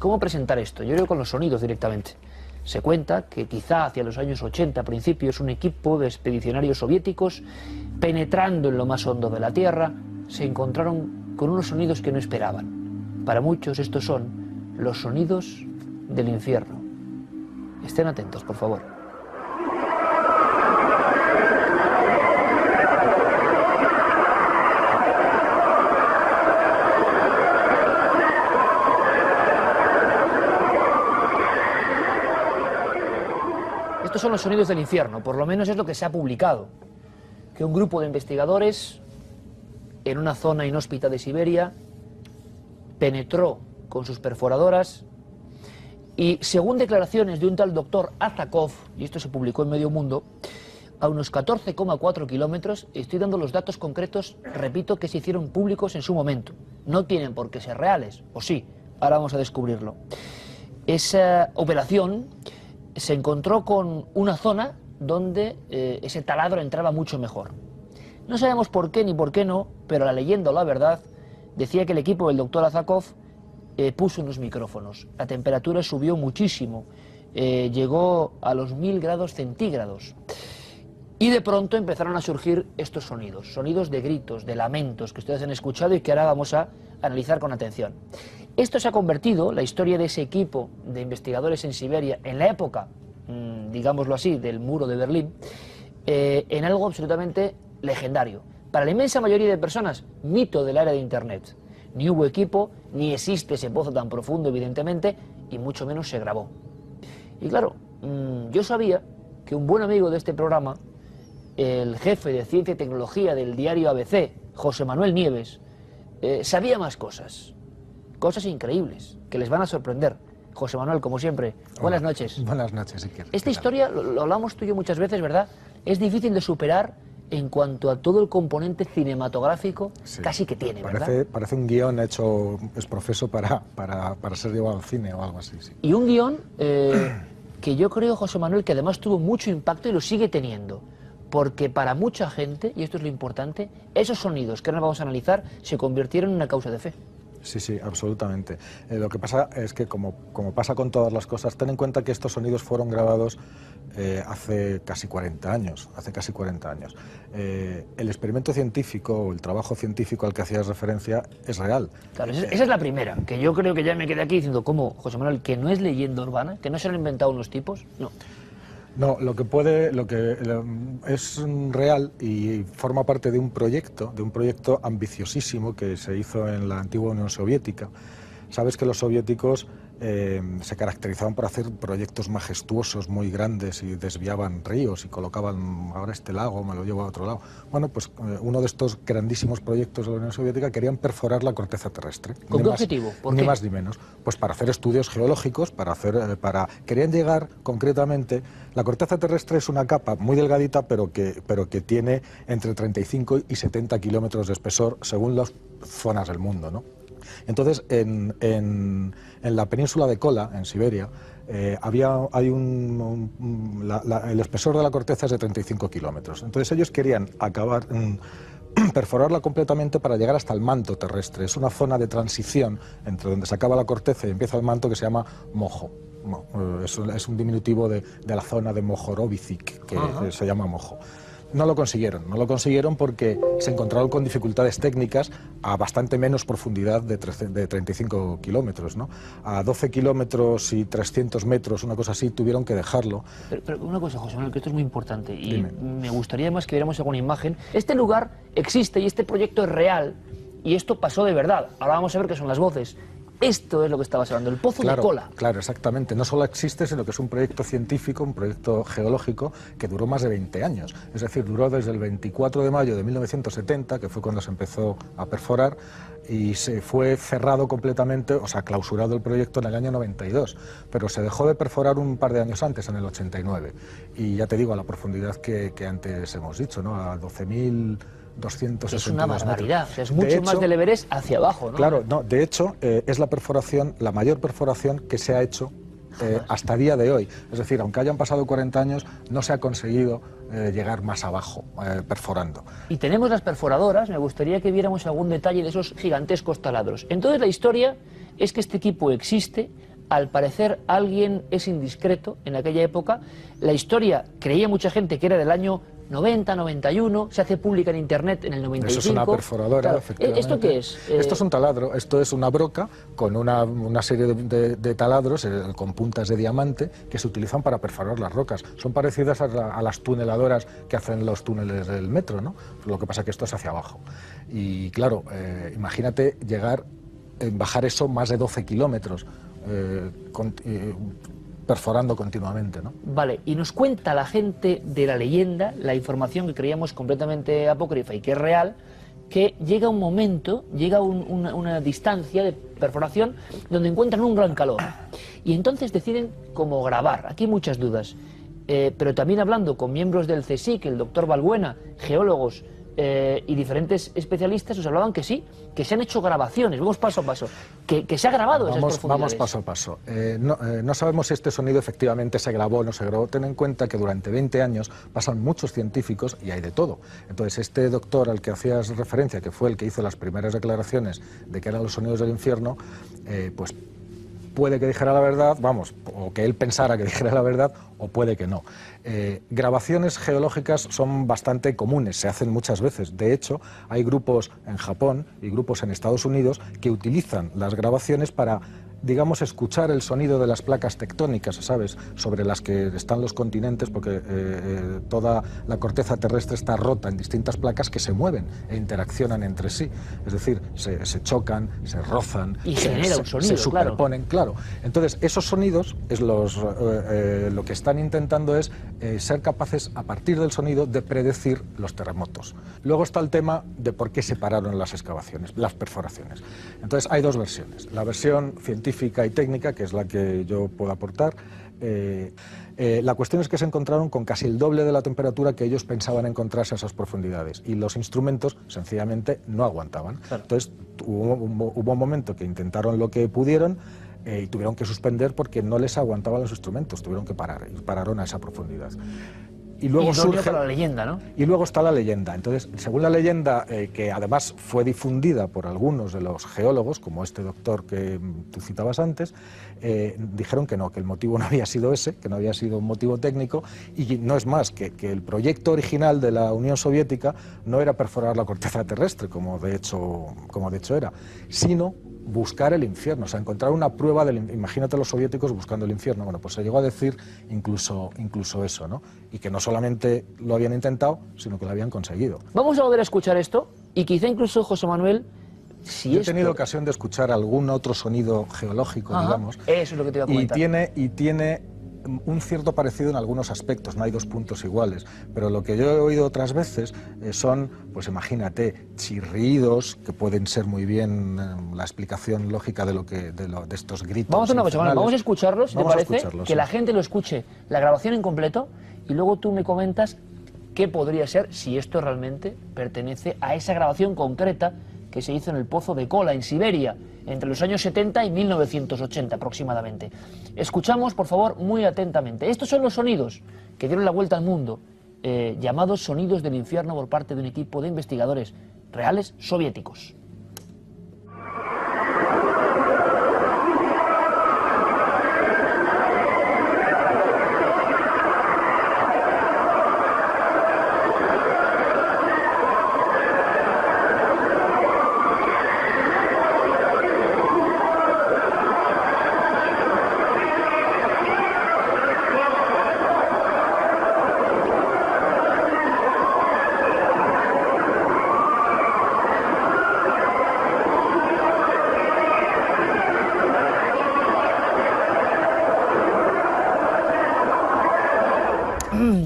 ¿Cómo presentar esto? Yo creo con los sonidos directamente. Se cuenta que quizá hacia los años 80 principios un equipo de expedicionarios soviéticos, penetrando en lo más hondo de la Tierra, se encontraron con unos sonidos que no esperaban. Para muchos estos son los sonidos del infierno. Estén atentos, por favor. Estos son los sonidos del infierno, por lo menos es lo que se ha publicado. Que un grupo de investigadores en una zona inhóspita de Siberia penetró con sus perforadoras y, según declaraciones de un tal doctor Azakov, y esto se publicó en Medio Mundo, a unos 14,4 kilómetros, estoy dando los datos concretos, repito, que se hicieron públicos en su momento. No tienen por qué ser reales, o sí, ahora vamos a descubrirlo. Esa operación se encontró con una zona donde ese taladro entraba mucho mejor. No sabemos por qué ni por qué no, pero la leyenda o la verdad decía que el equipo del doctor Azakov puso unos micrófonos. La temperatura subió muchísimo, llegó a los 1000 grados centígrados. Y de pronto empezaron a surgir estos sonidos, sonidos de gritos, de lamentos que ustedes han escuchado y que ahora vamos a analizar con atención. Esto se ha convertido, la historia de ese equipo de investigadores en Siberia, en la época, digámoslo así, del muro de Berlín, en algo absolutamente legendario. Para la inmensa mayoría de personas, mito del área de Internet. Ni hubo equipo, ni existe ese pozo tan profundo, evidentemente, y mucho menos se grabó. Y claro, yo sabía que un buen amigo de este programa, el jefe de Ciencia y Tecnología del diario ABC, José Manuel Nieves, sabía más cosas. Cosas increíbles, que les van a sorprender. José Manuel, como siempre, buenas noches. Buenas noches, Iker. Esta historia, lo hablamos tú y yo muchas veces, ¿verdad? Es difícil de superar en cuanto a todo el componente cinematográfico casi que tiene, ¿verdad? Parece un guión hecho exprofeso para ser llevado al cine o algo así, sí. Y un guión que yo creo, José Manuel, que además tuvo mucho impacto y lo sigue teniendo. Porque para mucha gente, y esto es lo importante, esos sonidos que ahora vamos a analizar se convirtieron en una causa de fe. Sí, sí, absolutamente. Lo que pasa es que, como pasa con todas las cosas, ten en cuenta que estos sonidos fueron grabados hace casi 40 años. El experimento científico o el trabajo científico al que hacías referencia es real. Claro, esa es la primera, que yo creo que ya me quedé aquí diciendo, ¿cómo, José Manuel, que no es leyenda urbana? ¿Que no se lo han inventado unos tipos? No. No, lo que es real y forma parte de un proyecto ambiciosísimo que se hizo en la antigua Unión Soviética. Sabes que los soviéticos se caracterizaban por hacer proyectos majestuosos, muy grandes, y desviaban ríos y colocaban, ahora este lago me lo llevo a otro lado. Bueno, pues uno de estos grandísimos proyectos de la Unión Soviética querían perforar la corteza terrestre. ¿Con qué objetivo? ¿Por qué? Ni más ni menos. Pues para hacer estudios geológicos, querían llegar concretamente. La corteza terrestre es una capa muy delgadita, pero que tiene entre 35 y 70 kilómetros de espesor según las zonas del mundo, ¿no? Entonces, en la península de Kola, en Siberia, el espesor de la corteza es de 35 kilómetros. Entonces ellos querían perforarla completamente para llegar hasta el manto terrestre. Es una zona de transición entre donde se acaba la corteza y empieza el manto, que se llama Mojo. Es un diminutivo de la zona de Mohorovicic, que se llama Mojo. No lo consiguieron porque se encontraron con dificultades técnicas a bastante menos profundidad de 35 kilómetros, ¿no? A 12 kilómetros y 300 metros, una cosa así, tuvieron que dejarlo. Pero una cosa, José Manuel, que esto es muy importante, y Dime. me gustaría además que viéramos alguna imagen. Este lugar existe y este proyecto es real, y esto pasó de verdad. Ahora vamos a ver qué son las voces. Esto es lo que estabas hablando, el pozo de Kola. Claro, exactamente. No solo existe, sino que es un proyecto científico, un proyecto geológico que duró más de 20 años. Es decir, duró desde el 24 de mayo de 1970, que fue cuando se empezó a perforar, y se fue cerrado completamente, o sea, clausurado el proyecto en el año 92. Pero se dejó de perforar un par de años antes, en el 89. Y ya te digo, a la profundidad que antes hemos dicho, ¿no? A 12.262 Es una barbaridad, metros. es mucho más del Everest hacia abajo, ¿no? Claro, no, de hecho, es la mayor perforación que se ha hecho hasta día de hoy. Es decir, aunque hayan pasado 40 años, no se ha conseguido llegar más abajo, perforando. Y tenemos las perforadoras, me gustaría que viéramos algún detalle de esos gigantescos taladros. Entonces la historia es que este equipo existe, al parecer alguien es indiscreto en aquella época. La historia, creía mucha gente que era del año 90, 91, se hace pública en internet en el 95. Eso es una perforadora, claro. efectivamente. ¿Esto qué es? Esto es un taladro, esto es una broca con una serie de taladros con puntas de diamante que se utilizan para perforar las rocas. Son parecidas a las tuneladoras que hacen los túneles del metro, ¿no? Lo que pasa es que esto es hacia abajo. Y claro, imagínate bajar eso más de 12 kilómetros, perforando continuamente, ¿no? Vale, y nos cuenta la gente de la leyenda, la información que creíamos completamente apócrifa y que es real, que llega un momento, llega una distancia de perforación donde encuentran un gran calor. Y entonces deciden cómo grabar. Aquí hay muchas dudas. Pero también hablando con miembros del CSIC, el doctor Balbuena, geólogos y diferentes especialistas, nos hablaban que sí, que se han hecho grabaciones. Vamos paso a paso. Que se ha grabado esas profundidades. Vamos paso a paso. No sabemos si este sonido efectivamente se grabó o no se grabó. Ten en cuenta que durante 20 años pasan muchos científicos y hay de todo. Entonces, este doctor al que hacías referencia, que fue el que hizo las primeras declaraciones de que eran los sonidos del infierno, pues puede que dijera la verdad, vamos, o que él pensara que dijera la verdad, o puede que no. Grabaciones geológicas son bastante comunes, se hacen muchas veces. De hecho, hay grupos en Japón y grupos en Estados Unidos que utilizan las grabaciones para, digamos, escuchar el sonido de las placas tectónicas, ¿sabes?, sobre las que están los continentes, porque toda la corteza terrestre está rota en distintas placas que se mueven e interaccionan entre sí. Es decir, se chocan, se rozan, y genera un sonido, se superponen, claro. Entonces, esos sonidos, lo que están intentando es ser capaces, a partir del sonido, de predecir los terremotos. Luego está el tema de por qué se pararon las excavaciones, las perforaciones. Entonces, hay dos versiones. La versión científica y técnica, que es la que yo puedo aportar. La cuestión es que se encontraron con casi el doble de la temperatura que ellos pensaban encontrarse a esas profundidades, y los instrumentos sencillamente no aguantaban. Claro. Entonces hubo un momento que intentaron lo que pudieron y tuvieron que suspender porque no les aguantaban los instrumentos, tuvieron que parar, y pararon a esa profundidad. Y luego surge la leyenda, ¿no? Y luego está la leyenda. Entonces, según la leyenda, que además fue difundida por algunos de los geólogos, como este doctor que tú citabas antes, dijeron que no, que el motivo no había sido ese, que no había sido un motivo técnico, y no es más que el proyecto original de la Unión Soviética no era perforar la corteza terrestre, como de hecho era, sino buscar el infierno, o sea, encontrar una prueba del... Imagínate los soviéticos buscando el infierno. Bueno, pues se llegó a decir incluso eso, ¿no? Y que no solamente lo habían intentado, sino que lo habían conseguido. Vamos a volver a escuchar esto, y quizá incluso, José Manuel, Yo he tenido ocasión de escuchar algún otro sonido geológico, digamos. Eso es lo que te iba a comentar. Y tiene un cierto parecido en algunos aspectos, no hay dos puntos iguales, pero lo que yo he oído otras veces son, pues imagínate, chirridos, que pueden ser muy bien la explicación lógica de estos gritos. Vamos a una cosa, vamos a escucharlos, ¿te parece? Que la gente lo escuche, la grabación en completo, y luego tú me comentas qué podría ser, si esto realmente pertenece a esa grabación concreta que se hizo en el Pozo de Kola, en Siberia, entre los años 70 y 1980 aproximadamente. Escuchamos, por favor, muy atentamente. Estos son los sonidos que dieron la vuelta al mundo, llamados sonidos del infierno por parte de un equipo de investigadores reales soviéticos.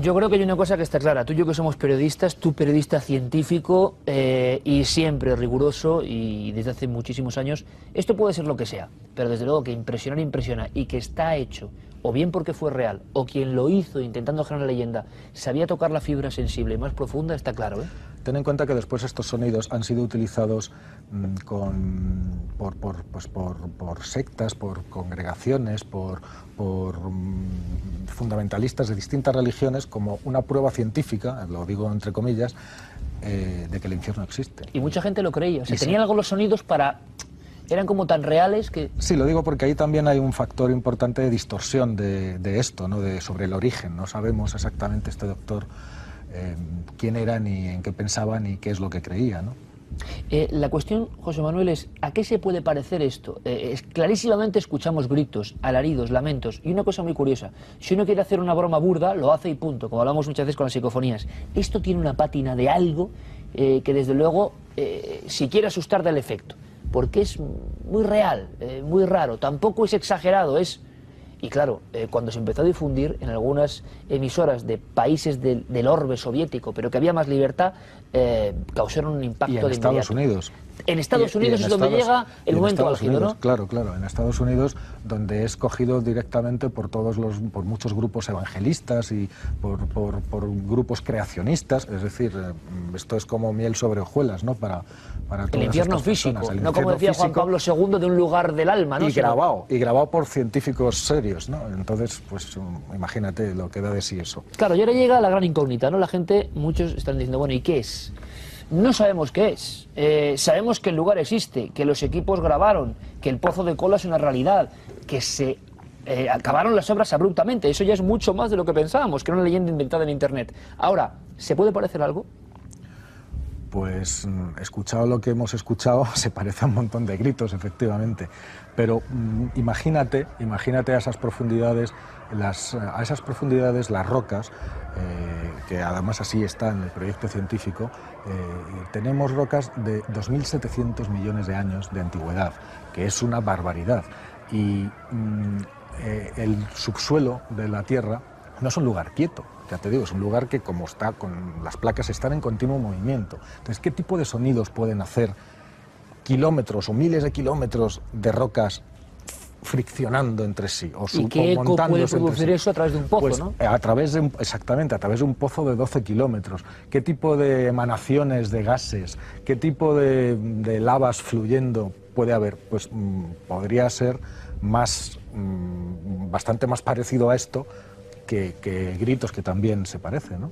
Yo creo que hay una cosa que está clara. Tú y yo que somos periodistas, tú periodista científico y siempre riguroso y desde hace muchísimos años, esto puede ser lo que sea, pero desde luego que impresionar impresiona y que está hecho, o bien porque fue real, o quien lo hizo intentando generar una leyenda, sabía tocar la fibra sensible más profunda, está claro, ¿eh? Ten en cuenta que después estos sonidos han sido utilizados por sectas, por congregaciones, por fundamentalistas de distintas religiones como una prueba científica, lo digo entre comillas, de que el infierno existe. Y mucha gente lo creía. O sea, tenían algo los sonidos para Eran como tan reales que... Sí, lo digo porque ahí también hay un factor importante de distorsión de esto, ¿no? Sobre el origen. No sabemos exactamente este doctor quién era, ni en qué pensaba, ni qué es lo que creía, ¿no? La cuestión, José Manuel, es ¿a qué se puede parecer esto? Clarísimamente escuchamos gritos, alaridos, lamentos, y una cosa muy curiosa, si uno quiere hacer una broma burda, lo hace y punto, como hablamos muchas veces con las psicofonías. Esto tiene una pátina de algo que desde luego, si quiere asustar, da el efecto, porque es muy real, muy raro, tampoco es exagerado, es... Y claro, cuando se empezó a difundir en algunas emisoras de países del orbe soviético, pero que había más libertad, causaron un impacto de inmediato. Estados Unidos. En Estados Unidos es donde llega el momento álgido, ¿no? Claro, en Estados Unidos, donde es cogido directamente por por muchos grupos evangelistas y por grupos creacionistas, es decir, esto es como miel sobre hojuelas, ¿no? Para el infierno físico, no como decía Juan Pablo II, de un lugar del alma, ¿no? Y grabado por científicos serios, ¿no? Entonces, pues imagínate lo que da de sí eso. Claro, y ahora llega la gran incógnita, ¿no? La gente, muchos están diciendo, bueno, ¿y qué es? No sabemos qué es. Sabemos que el lugar existe, que los equipos grabaron, que el Pozo de Kola es una realidad, que se acabaron las obras abruptamente. Eso ya es mucho más de lo que pensábamos, que era una leyenda inventada en Internet. Ahora, ¿se puede parecer algo? Pues escuchado lo que hemos escuchado, se parece a un montón de gritos, efectivamente. Pero imagínate a esas profundidades, las rocas, que además así está en el proyecto científico, tenemos rocas de 2.700 millones de años de antigüedad, que es una barbaridad. Y el subsuelo de la Tierra no es un lugar quieto. Ya te digo, es un lugar que, como está con las placas, están en continuo movimiento. Entonces, ¿qué tipo de sonidos pueden hacer kilómetros o miles de kilómetros de rocas friccionando entre sí? ¿Y qué eco puede producir eso a través de un pozo, pues, ¿no? Exactamente, a través de un pozo de 12 kilómetros. ¿Qué tipo de emanaciones de gases, qué tipo de lavas fluyendo puede haber? Pues podría ser bastante más parecido a esto que gritos, que también se parece, ¿no?